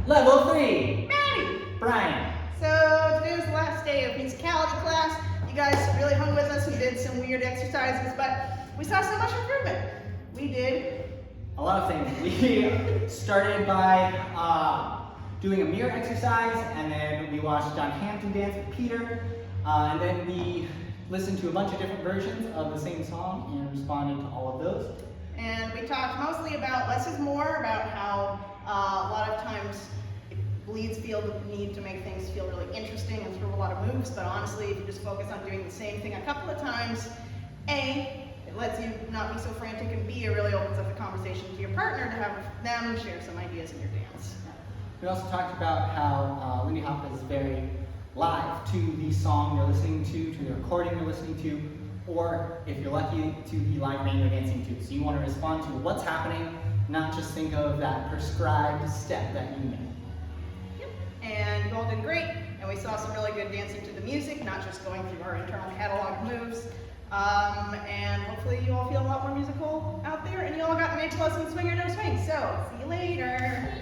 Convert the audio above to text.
Level 3. Maddie. Brian. So today was the last day of musicality class. You guys really hung with us. We did some weird exercises, but we saw so much improvement. We did A lot of things. We started by doing a mirror exercise, and then we watched John Hampton dance with Peter, and then we listened to a bunch of different versions of the same song and responded to all of those. And we talked mostly about less is more, about how a lot of times leads feel the need to make things feel really interesting and throw a lot of moves, but honestly, if you just focus on doing the same thing a couple of times, A, it lets you not be so frantic, and B, it really opens up the conversation to your partner to have them share some ideas in your dance. We also talked about how Lindy Hop is very live to the song you're listening to the recording you're listening to, or if you're lucky, to the live band you're dancing to. So you want to respond to what's happening, not just think of that prescribed step that you know. Yep. And you all did great, and we saw some really good dancing to the music, not just going through our internal catalog of moves. And hopefully you all feel a lot more musical out there, and you all got an A+ in Swing or No Swing. So, see you later.